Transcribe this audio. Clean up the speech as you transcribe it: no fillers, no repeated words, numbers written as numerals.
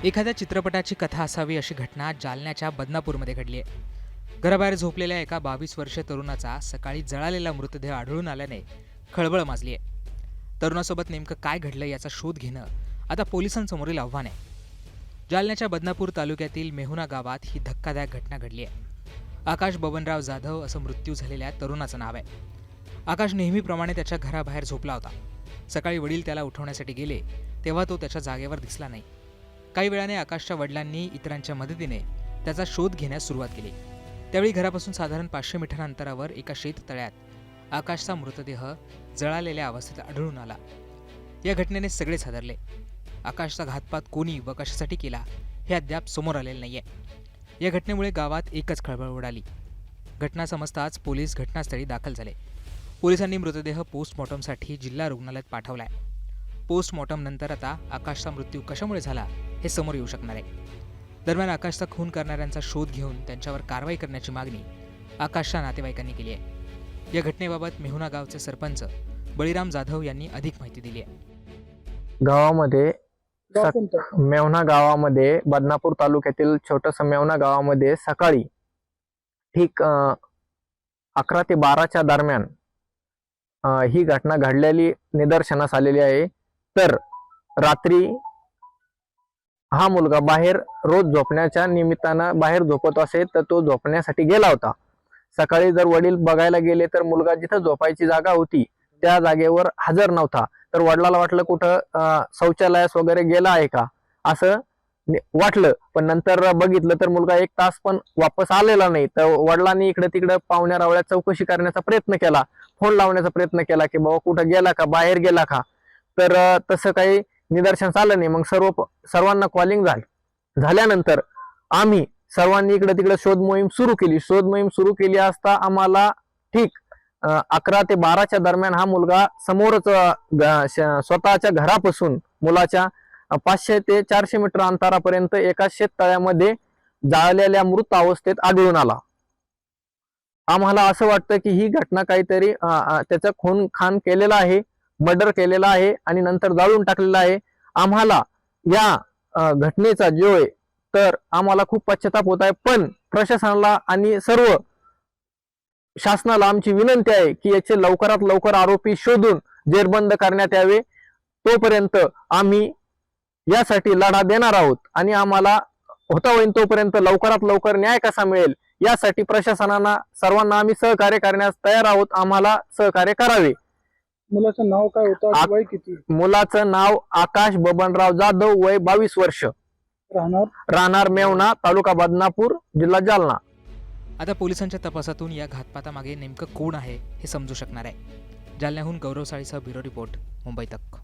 एखाद्या चित्रपटाची कथा असावी अशी घटना जालन्याच्या बदनापूरमध्ये घडली आहे. घराबाहेर झोपलेल्या एका 22 वर्षीय तरुणाचा सकाळी जळालेला मृतदेह आढळून आल्याने खळबळ माजली आहे. तरुणासोबत नेमकं काय घडलं याचा शोध घेणं आता पोलिसांसमोरील आव्हान आहे. जालन्याच्या बदनापूर तालुक्यातील मेहुणा गावात ही धक्कादायक घटना घडली आहे. आकाश बबनराव जाधव असं मृत्यू झालेल्या तरुणाचं नाव आहे. आकाश नेहमीप्रमाणे त्याच्या घराबाहेर झोपला होता. सकाळी वडील त्याला उठवण्यासाठी गेले तेव्हा तो त्याच्या जागेवर दिसला नाही. काही वेळाने आकाशच्या वडिलांनी इतरांच्या मदतीने त्याचा शोध घेण्यास सुरुवात केली. त्यावेळी घरापासून साधारण 500 मीटर अंतरावर एका शेततळ्यात आकाशचा मृतदेह जळालेल्या अवस्थेत आढळून आला. या घटनेने सगळेच हादरले. आकाशचा घातपात कोणी व कशासाठी केला हे अद्याप समोर आलेले नाहीये. या घटनेमुळे गावात एकच खळबळ उडाली. घटना समजताच पोलीस घटनास्थळी दाखल झाले. पोलिसांनी मृतदेह पोस्टमॉर्टमसाठी जिल्हा रुग्णालयात पाठवलाय. पोस्टमॉर्टम नंतर आता आकाशचा मृत्यू कशामुळे झाला हे समोर येऊ शकणार आहे. दरम्यान आकाशचा खून करणाऱ्यांचा शोध घेऊन त्यांच्यावर कारवाई करण्याची मागणी आकाशच्या नातेवाईकांनी केली आहे. या घटनेबाबत मेहुणा गावचे सरपंच बळीराम जाधव यांनी अधिक माहिती दिली आहे. गावामध्ये मेवणा गावामध्ये बदनापूर तालुक्यातील छोटस मेवणा गावामध्ये सकाळी ठीक 11 ते 12च्या दरम्यान ही घटना घडलेली निदर्शनास आलेली आहे. तर रात्री हा मुलगा बाहेर रोज झोपण्याच्या निमित्तानं बाहेर झोपत असे तर तो झोपण्यासाठी गेला होता. सकाळी जर वडील बघायला गेले तर मुलगा जिथं झोपायची जागा होती त्या जागेवर हजर नव्हता. तर वडिलाला वाटलं कुठं शौचालयास वगैरे गेला आहे का असं वाटलं, पण नंतर बघितलं तर मुलगा 1 तास पण वापस आलेला नाही. तर वडिलांनी इकडे तिकडे पाहुण्या रावळ्यात चौकशी करण्याचा प्रयत्न केला, फोन लावण्याचा प्रयत्न केला की बाबा कुठं गेला का, बाहेर गेला का. तर तसं काही निदर्शनास आलं नाही. मग सर्वांना कॉलिंग झाल्यानंतर आम्ही सर्वांनी इकडे तिकडे शोध मोहीम सुरू केली असता आम्हाला ठीक 11 ते 12च्या दरम्यान हा मुलगा समोरच स्वतःच्या घरापासून मुलाच्या 500 ते 400 मीटर अंतरापर्यंत एका शेततळ्यामध्ये जाळलेल्या मृत अवस्थेत आढळून आला. आम्हाला असं वाटतं की ही घटना काहीतरी त्याचा खून खान केलेला आहे, मर्डर केलेला आहे आणि नंतर जाळून टाकलेला आहे. आम्हाला या घटनेचा जो आहे तर आम्हाला खूप पश्चाताप होत आहे. पण प्रशासनाला आणि सर्व शासनाला आमची विनंती आहे की याचे लवकरात लवकर आरोपी शोधून जेरबंद करण्यात यावे. तोपर्यंत आम्ही यासाठी लढा देणार आहोत आणि आम्हाला होता होईल तोपर्यंत लवकरात लवकर न्याय कसा मिळेल यासाठी प्रशासनाला सर्वांना आम्ही सहकार्य करण्यास तयार आहोत. आम्हाला सहकार्य करावे. मुलाचं नाव काय होतं, वय किती? मुलाचं नाव आकाश बबनराव जाधव, वय 22 वर्ष, राहणार मेवणा, तालुका बदनापूर, जिल्हा जालना. आता पोलिसांच्या तपासातून या घातपातामागे नेमकं कोण आहे हे समजू शकणार आहे. जालन्याहून गौरव साळीसह ब्युरो रिपोर्ट, मुंबई तक.